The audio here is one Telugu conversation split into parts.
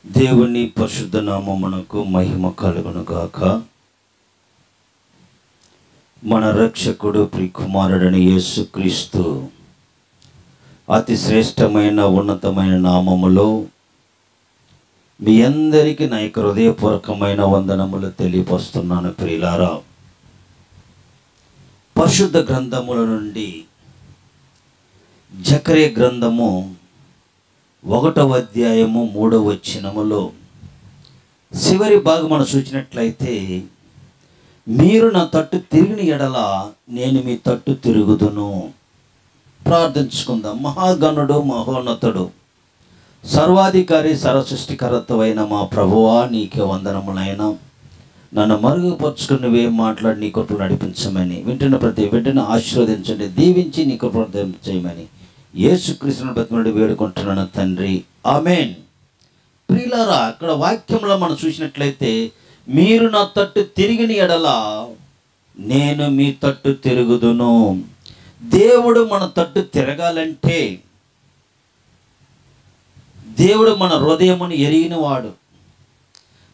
దేవుని పరిశుద్ధ నామమునకు మహిమ కలుగును గాక. మన రక్షకుడు ప్రియకుమారుడైన యేసుక్రీస్తు అతి శ్రేష్టమైన ఉన్నతమైన నామములో మీ అందరికీ నా యొక్క హృదయపూర్వకమైన వందనములు తెలియపరుస్తున్నాను. ప్రియులారా, పరిశుద్ధ గ్రంథముల నుండి జకర్యా గ్రంథము 1వ అధ్యాయము 3వ వచనములో చివరి భాగం మనం చూసినట్లయితే, మీరు నా తట్టు తిరిగిన ఎడల నేను మీ తట్టు తిరుగుదును. ప్రార్థించుకుందాం. మహాగణుడు, మహోన్నతుడు, సర్వాధికారి, సర్వసృష్టికర్తవైన మా ప్రభువా, నీకే వందనములైనా. నన్ను మరుగుపరుచుకుని నువ్వేం మాట్లాడి నీ కృపను నడిపించమని, వింటున్న ప్రతి బిడ్డను ఆశీర్వదించండి, దీవించి నీ కృపను చేయమని యేసుక్రీస్తును బతిమలాడి వేడుకుంటున్నాను తండ్రి, ఆమేన్. ప్రియులారా, అక్కడ వాక్యంలో మనం చూసినట్లయితే, మీరు నా తట్టు తిరిగిన ఎడల నేను మీ తట్టు తిరుగుదును. దేవుడు మన తట్టు తిరగాలంటే దేవుడు మన హృదయమును ఎరిగినవాడు,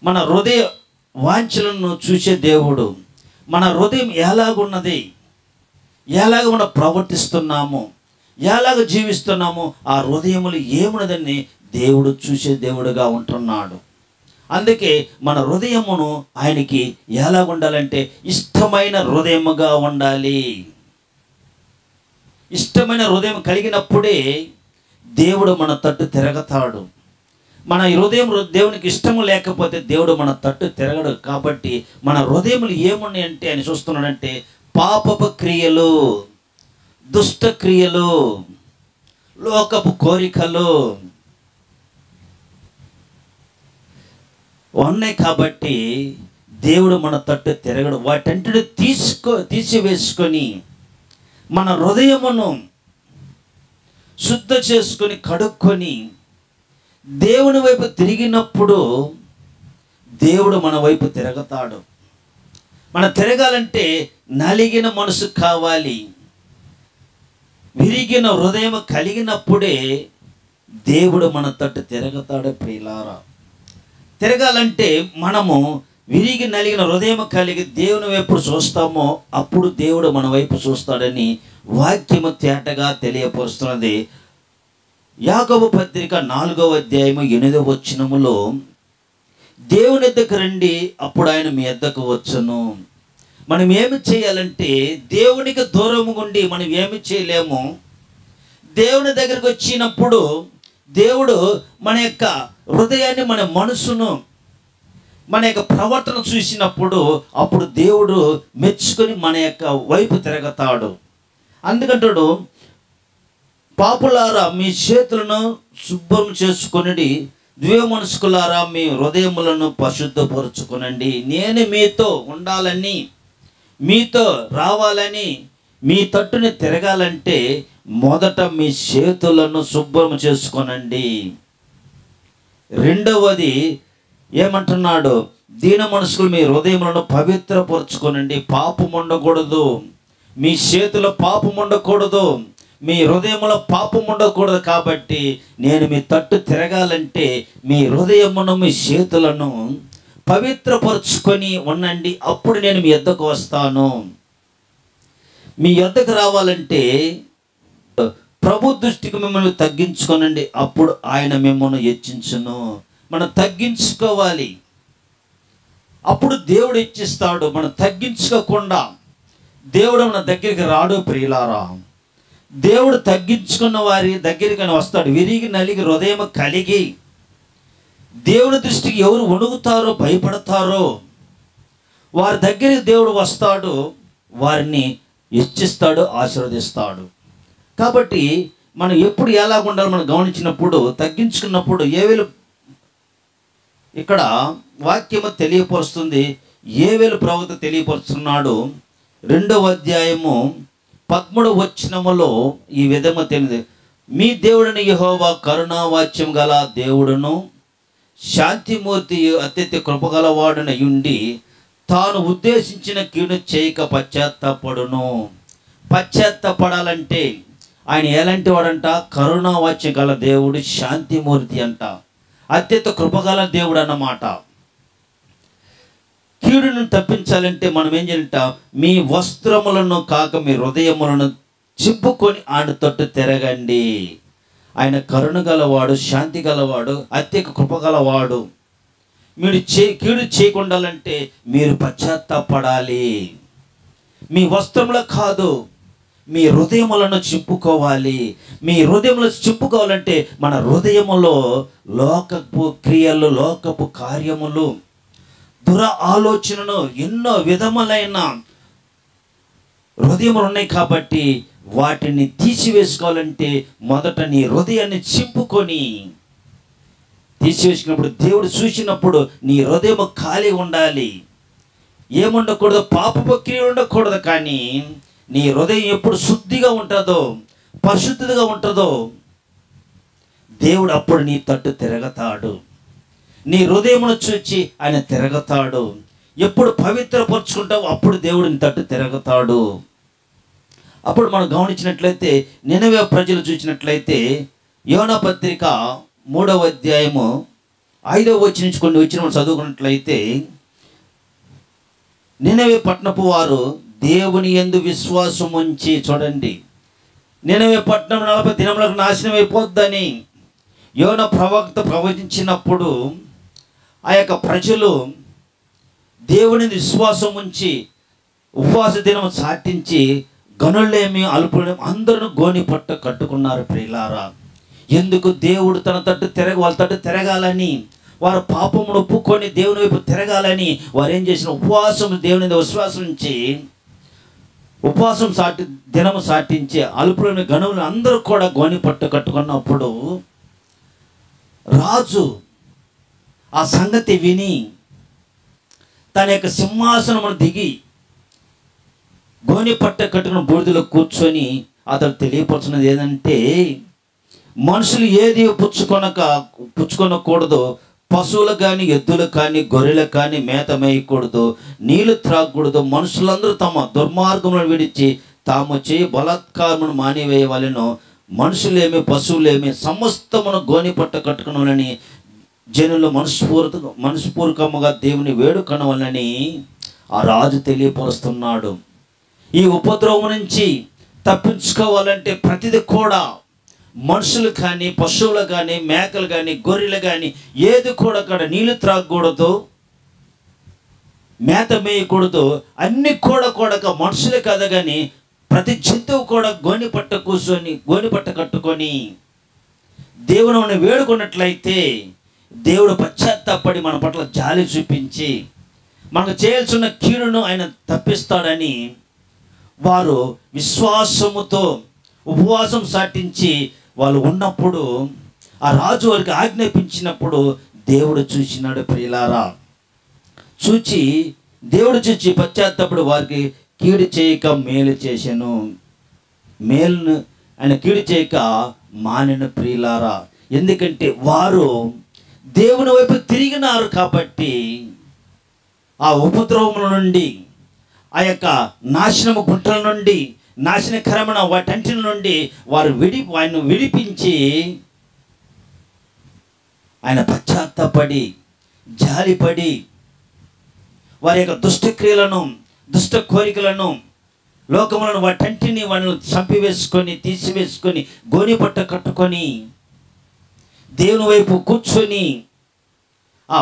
మన హృదయ వాంఛలను చూసే దేవుడు. మన హృదయం ఎలాగున్నది, ఎలాగ మనం ప్రవర్తిస్తున్నాము, ఎలాగ జీవిస్తున్నామో ఆ హృదయములు ఏమున్నదని దేవుడు చూసే దేవుడుగా ఉంటున్నాడు. అందుకే మన హృదయమును ఆయనకి ఎలాగ ఉండాలంటే ఇష్టమైన హృదయముగా ఉండాలి. ఇష్టమైన హృదయం కలిగినప్పుడే దేవుడు మన తట్టు తిరగతాడు. మన హృదయం దేవునికి ఇష్టము లేకపోతే దేవుడు మన తట్టు తిరగడు. కాబట్టి మన హృదయములు ఏమున్నాయంటే ఆయన చూస్తున్నాడంటే, పాపపు క్రియలు, దుష్ట క్రియలు, లోకపు కోరికలు ఉన్నాయి. కాబట్టి దేవుడు మన తట్టు తిరగడు. వాటంటిని తీసివేసుకొని మన హృదయమును శుద్ధ చేసుకొని కడుక్కొని దేవుని వైపు తిరిగినప్పుడు దేవుడు మన వైపు తిరగతాడు. మన తిరగాలంటే నలిగిన మనసు కావాలి, విరిగిన హృదయం కలిగినప్పుడే దేవుడు మన తట్టు తిరగతాడు. ప్రియులారా, తిరగాలంటే మనము విరిగి నలిగిన హృదయం కలిగి దేవుని వైపు చూస్తామో అప్పుడు దేవుడు మన వైపు చూస్తాడని వాక్యము తేటగా తెలియపరుస్తున్నది. యాకోబు పత్రిక 4వ అధ్యాయము 8వ వచనములో, దేవుని ఎద్దకు రండి, అప్పుడు ఆయన మీ ఎద్దకు వచ్చును. మనం ఏమి చేయాలంటే, దేవునికి దూరం ఉండి మనం ఏమి చేయలేము. దేవుని దగ్గరికి వచ్చినప్పుడు దేవుడు మన యొక్క హృదయాన్ని, మన మనసును, మన యొక్క ప్రవర్తన చూసినప్పుడు అప్పుడు దేవుడు మెచ్చుకొని మన యొక్క వైపు తిరగతాడు. అందుకంటాడు, పాపులారా మీ చేతులను శుభ్రం చేసుకొనిడి, ద్వేమనస్కులారా మీ హృదయములను పరిశుద్ధపరుచుకొనండి. నేను మీతో ఉండాలని, మీతో రావాలని, మీ తట్టుని తిరగాలంటే మొదట మీ చేతులను శుభ్రం చేసుకోనండి. రెండవది ఏమంటున్నాడు, దీన మనసులు మీ హృదయములను పవిత్రపరచుకోనండి. పాపం ఉండకూడదు, మీ చేతుల పాపం ఉండకూడదు, మీ హృదయంలో పాపం ఉండకూడదు. కాబట్టి నేను మీ తట్టు తిరగాలంటే మీ హృదయమును, మీ చేతులను పవిత్రపరుచుకొని ఉండండి, అప్పుడు నేను మీ యొద్దకు వస్తాను. మీ యొద్దకు రావాలంటే ప్రభు దృష్టికి మిమ్మల్ని తగ్గించుకోనండి, అప్పుడు ఆయన మిమ్మల్ని హెచ్చించును. మనం తగ్గించుకోవాలి, అప్పుడు దేవుడు హెచ్చిస్తాడు. మనం తగ్గించుకోకుండా దేవుడు మన దగ్గరికి రాడు. ప్రియులారా, దేవుడు తగ్గించుకున్న వారి దగ్గరికి వస్తాడు. విరిగి నలిగి హృదయం కలిగి దేవుని దృష్టికి ఎవరు వణుకుతారో, భయపడతారో వారి దగ్గరికి దేవుడు వస్తాడు, వారిని హెచ్చిస్తాడు, ఆశీర్వదిస్తాడు. కాబట్టి మనం ఎప్పుడు ఎలాగ ఉండాలి మనం గమనించినప్పుడు, తగ్గించుకున్నప్పుడు ఏవేలు ఇక్కడ వాక్యము తెలియపరుస్తుంది. ఏవేలు ప్రవక్త తెలియపరుస్తున్నాడు. 2వ అధ్యాయము 13వ వచనములో ఈ విధంగా తెలియదు, మీ దేవుడిని యెహోవా కరుణావాచ్యం గల దేవుడును, శాంతిమూర్తి, అత్యంత కృపగలవాడునై ఉండి తాను ఉద్దేశించిన కీడు చేయక పశ్చాత్తాపడును. పశ్చాత్తాపడాలంటే ఆయన ఎలాంటి వాడంట, కరుణావాచ్యం గల దేవుడు, శాంతిమూర్తి అంట. అత్యంత కృపగల దేవుడు అన్నమాట. కీడును తప్పించాలంటే మనం ఏం చేయాలంట? మీ వస్త్రములను కాక మీ హృదయములను చింపుకొని ఆయన తట్టు తిరగండి. ఆయన కరుణ గలవాడు, శాంతి గలవాడు, అత్యధిక కృపగలవాడు. మీరు కీడు చేయకుండాలంటే మీరు పశ్చాత్తాపడాలి. మీ వస్త్రములు కాదు, మీ హృదయములను చింపుకోవాలి. మీ హృదయములు చింపుకోవాలంటే మన హృదయములో లోకపు క్రియలు, లోకపు కార్యములు, దుర ఆలోచనను, ఎన్నో విధములైన హృదయములు ఉన్నాయి. కాబట్టి వాటిని తీసివేసుకోవాలంటే మొదట నీ హృదయాన్ని చింపుకొని, తీసివేసుకున్నప్పుడు దేవుడు చూసినప్పుడు నీ హృదయం ఖాళీ ఉండాలి. ఏముండకూడదు? పాపపు క్రియలు ఉండకూడదు. కానీ నీ హృదయం ఎప్పుడు శుద్ధిగా ఉంటుందో, పరిశుద్ధిగా ఉంటుందో, దేవుడు అప్పుడు నీ తట్టు తిరగతాడు. నీ హృదయమును చూచి ఆయన తిరగతాడు. ఎప్పుడు పవిత్రపరుచుకుంటావు అప్పుడు దేవుడు నీ తట్టు తిరగతాడు. అప్పుడు మనం గమనించినట్లయితే నినవే ప్రజలు చూసినట్లయితే యోనా పత్రిక 3వ అధ్యాయము 5వ వచనం నుంచి కొన్ని వచనం చదువుకున్నట్లయితే, నినవే పట్టణపు వారు దేవుని యందు విశ్వాసం ఉంచి, చూడండి, నినవే పట్టణం 40 దినములకు నాశనం అయిపోద్దని యోనా ప్రవక్త ప్రవచించినప్పుడు ఆ యొక్క ప్రజలు దేవుని విశ్వాసం ఉంచి ఉపవాస దినం సాటించి గనులేమి అల్పులేమి అందరూ గోని పట్ట కట్టుకున్నారు. ప్రియులారా, ఎందుకు? దేవుడు తన తట్టు వాళ్ళ తట్టు తిరగాలని, వారు పాపమును ఒప్పుకొని దేవుని వైపు తిరగాలని వారు ఏం చేసిన? ఉపవాసం, దేవుని విశ్వాసం ఉంచి ఉపవాసం దినము సాటించి అల్పులేమి గనులు అందరూ కూడా గోని పట్టు కట్టుకున్నప్పుడు రాజు ఆ సంగతి విని తన యొక్క సింహాసనమును దిగి గోని పట్ట కట్టుకున్న బూడిదలో కూర్చొని అతడు తెలియపరుచున్నది ఏంటంటే, మనుషులు ఏది పుచ్చుకొనకూడదు, పశువులు కానీ, ఎద్దులు కానీ, గొర్రెలు కానీ మేత మేయకూడదు, నీళ్లు త్రాగకూడదు. మనుషులందరూ తమ దుర్మార్గములను విడిచి తాము చేయి బలాత్కారమును మానివేయవలెను. మనుషులేమి, పశువులేమి సమస్తమును గోని పట్ట కట్టుకునవలని జనులు మనస్పూర్వకముగా దేవుని వేడుకొనవలని ఆ రాజు తెలియపరుస్తున్నాడు. ఈ ఉపద్రవం నుంచి తప్పించుకోవాలంటే ప్రతిదీ కూడా మనుషులు కానీ, పశువులు కానీ, మేకలు కానీ, గొర్రెలు కానీ ఏది కూడా అక్కడ నీళ్లు త్రాగకూడదు, మేత మేయకూడదు. అన్ని కూడా మనుషులే కాదు కానీ ప్రతి జంతువు కూడా గోని పట్ట కట్టుకొని దేవుని మనం వేడుకున్నట్లయితే దేవుడు పశ్చాత్తాపడి మన పట్ల జాలి చూపించి మనకు చేయాల్సిన కీడును ఆయన తప్పిస్తాడని వారు విశ్వాసముతో ఉపవాసం సాటించి వాళ్ళు ఉన్నప్పుడు ఆ రాజు వారికి ఆజ్ఞాపించినప్పుడు దేవుడు చూసినాడు. ప్రియులారా, దేవుడు చూచి పశ్చాత్తాపడి వారికి కీడు చేయక మేలు చేశాను, మేలును ఆయన కీడు చేయక మానిన. ప్రియులారా, ఎందుకంటే వారు దేవుని వైపు తిరిగినారు కాబట్టి ఆ ఉపద్రవముల నుండి, ఆ యొక్క నాశనము గుంటల నుండి, నాశనకరమైన వాటంటి నుండి వారు ఆయన విడిపించి ఆయన పశ్చాత్తాపడి జాలిపడి వారి యొక్క దుష్టక్రియలను, దుష్ట కోరికలను, లోకములను వాటంటిని వాళ్ళని చంపివేసుకొని, తీసివేసుకొని, గోని పట్ట కట్టుకొని దేవుని వైపు కూర్చొని ఆ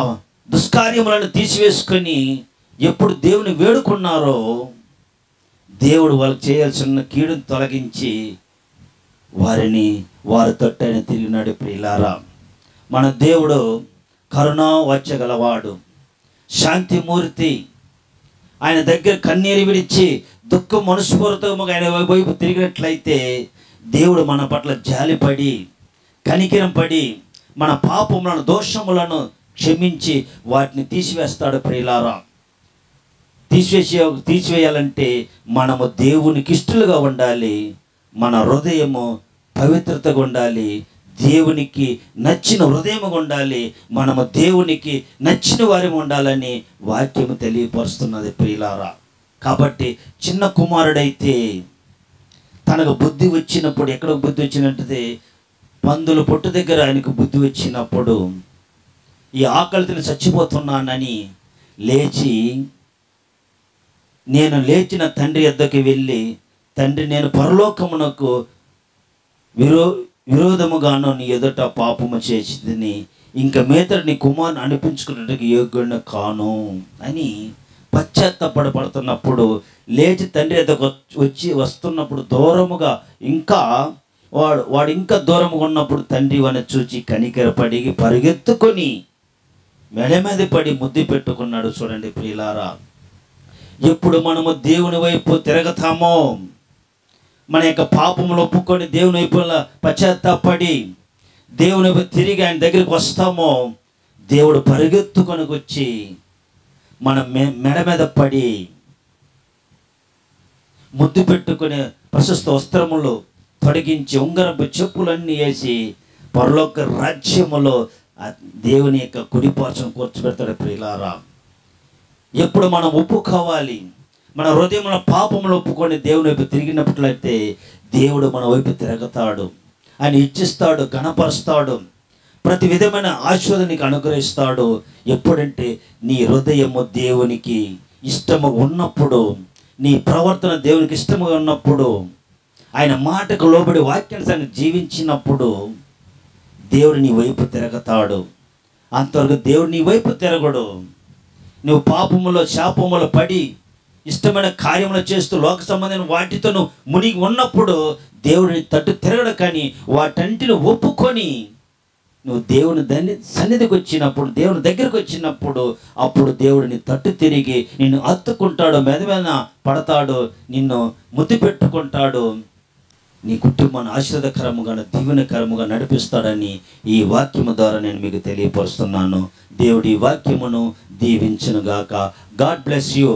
దుష్కార్యములను తీసివేసుకొని ఎప్పుడు దేవుని వేడుకున్నారో దేవుడు వాళ్ళు చేయాల్సిన కీడును తొలగించి వారి తొట్టైన తిరిగినాడు. ప్రియులారా, మన దేవుడు కరుణా వచ్చగలవాడు, శాంతిమూర్తి. ఆయన దగ్గర కన్నీరు విడిచి దుఃఖం మనస్ఫూర్తిగా ఆయన వైపు తిరిగినట్లయితే దేవుడు మన పట్ల జాలిపడి, కనికరం పడి, మన పాపములను, దోషములను క్షమించి వాటిని తీసివేస్తాడు. ప్రియులారా, తీసివేయాలంటే మనము దేవునికి ఇష్టలుగా ఉండాలి, మన హృదయము పవిత్రతగా ఉండాలి, దేవునికి నచ్చిన హృదయముగా ఉండాలి, మనము దేవునికి నచ్చిన వారిగా ఉండాలని వాక్యము తెలియపరుస్తున్నది. ప్రియులారా, కాబట్టి చిన్న కుమారుడైతే తనకు బుద్ధి వచ్చినప్పుడు, ఎక్కడ బుద్ధి వచ్చినట్టే పందుల పొట్టు దగ్గర ఆయనకు బుద్ధి వచ్చినప్పుడు ఈ ఆకలితో చచ్చిపోతున్నానని లేచి, నేను లేచిన తండ్రి యొద్దకు వెళ్ళి, తండ్రి, నేను పరలోకమునకు విరోధముగాను నీ ఎదుట పాపము చేసిందని, ఇంక మీదట నీ కుమారుని అనిపించుకున్నట్టుగా యోగ్యుడిని కాను అని పశ్చాత్తాపడుతున్నప్పుడు, లేచి తండ్రి యొద్దకు వస్తున్నప్పుడు దూరముగా ఇంకా వాడు ఇంకా దూరముగా ఉన్నప్పుడు తండ్రి వాడిని చూచి కనికరపడి పరిగెత్తుకొని మెడ మీద పడి ముద్దు పెట్టుకున్నాడు. చూడండి ప్రియులారా, ఎప్పుడు మనము దేవుని వైపు తిరగతామో, మన యొక్క పాపములు ఒప్పుకొని దేవుని వైపు పశ్చాత్తాపడి దేవుని వైపు తిరిగి ఆయన దగ్గరికి వస్తామో, దేవుడు పరిగెత్తుకొని వచ్చి మన మెడ మీద పడి ముద్దు పెట్టుకునే ప్రశస్త వస్త్రములు తొడిగించి ఉంగరపు చెప్పులన్నీ వేసి పరలోక రాజ్యములో దేవుని యొక్క కుడిపార్శ్వం కూర్చోబెడతాడు. ప్రియులారా, ఎప్పుడు మనం ఒప్పుకోవాలి, మన హృదయంలో పాపములు ఒప్పుకొని దేవుని వైపు తిరిగినట్లయితే దేవుడు మన వైపు తిరగతాడు, ఆయన ఇచ్చిస్తాడు, గణపరుస్తాడు, ప్రతి విధమైన ఆశీర్వాదానికి అనుగ్రహిస్తాడు. ఎప్పుడంటే నీ హృదయము దేవునికి ఇష్టము ఉన్నప్పుడు, నీ ప్రవర్తన దేవునికి ఇష్టముగా ఉన్నప్పుడు, ఆయన మాటకు లోబడి వాక్యాన్ని జీవించినప్పుడు దేవుడు నీ వైపు తిరగతాడు. అంతవరకు దేవుడు నీ వైపు తిరగడు. నువ్వు పాపములో శాపములో పడి ఇష్టమైన కార్యములు చేస్తూ లోక సంబంధమైన వాటితో నువ్వు మునిగి ఉన్నప్పుడు దేవుడిని తట్టు తిరగడు. కానీ వాటంటిని ఒప్పుకొని నువ్వు దేవుని సన్నిధికి వచ్చినప్పుడు, దేవుని దగ్గరికి వచ్చినప్పుడు, అప్పుడు దేవుడిని తట్టు తిరిగి నిన్ను హత్తుకుంటాడు, మెదమెన పడతాడు, నిన్ను ముద్దు పెట్టుకుంటాడు, నీ కుటుంబాన్ని ఆశీర్వాదకరముగా దీవెనకరముగా నడిపిస్తాడని ఈ వాక్యము ద్వారా నేను మీకు తెలియపరుస్తున్నాను. దేవుడి వాక్యమును దీవించునుగాక. God bless you.